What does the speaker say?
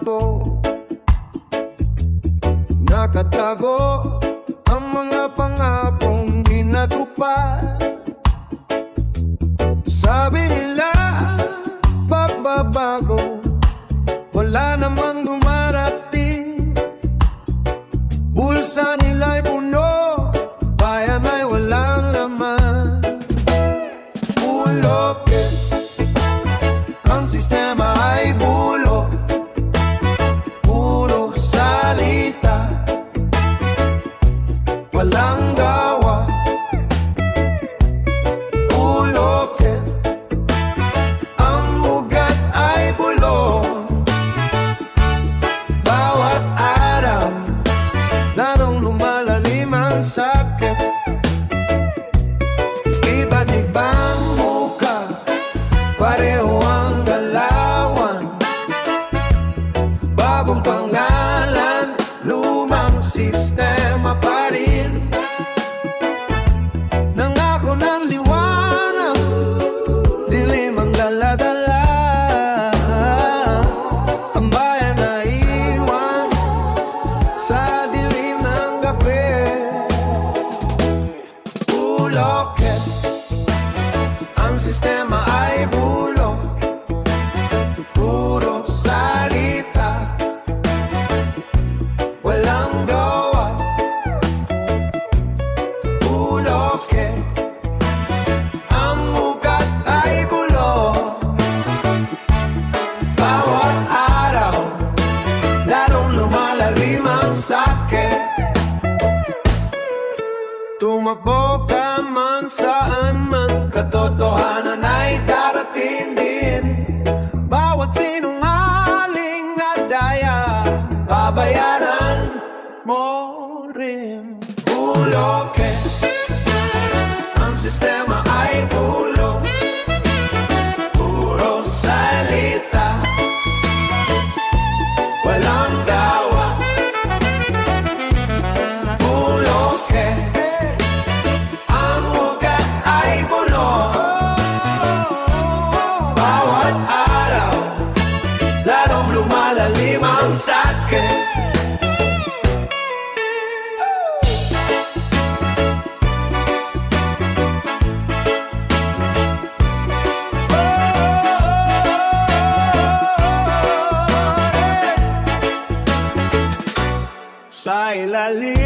mundo. Nakatago ang mga pangakong di natupad. Sabi nila pagbabago, wala namang dumarating. Bulsa nila'y puno, bayan ay walang laman. Ulokit, ang sistema ay bulok, puro salita, walang gawa. Ulokit, ang ugat ay bulok, bawat araw lalong lumalalim ang sakit. Iba't ibang muka, pareho ang galawan, bagong pangalan, lumang sistema pa rin. Nangako ng liwanag, dilim ang dala-dala. Ang bayan na iwan sa dilim ng gabi. Ulokit, ang sistema ay bulok, puro salita, walang gawa. Ulokit, ang ugat ay bulok, bawat araw lalong lumalalim ang sakit. Tumakbo ka man saan man, katotohanan ay darating din. Bawat sinungaling at daya, babayaran mo rin. Ulokit, ang sistema ay bulok, puro salita, walang gawa. Ulokit, ang ugat ay bulok, bawat araw lalong lumalalim ang sakit. Sa ilalim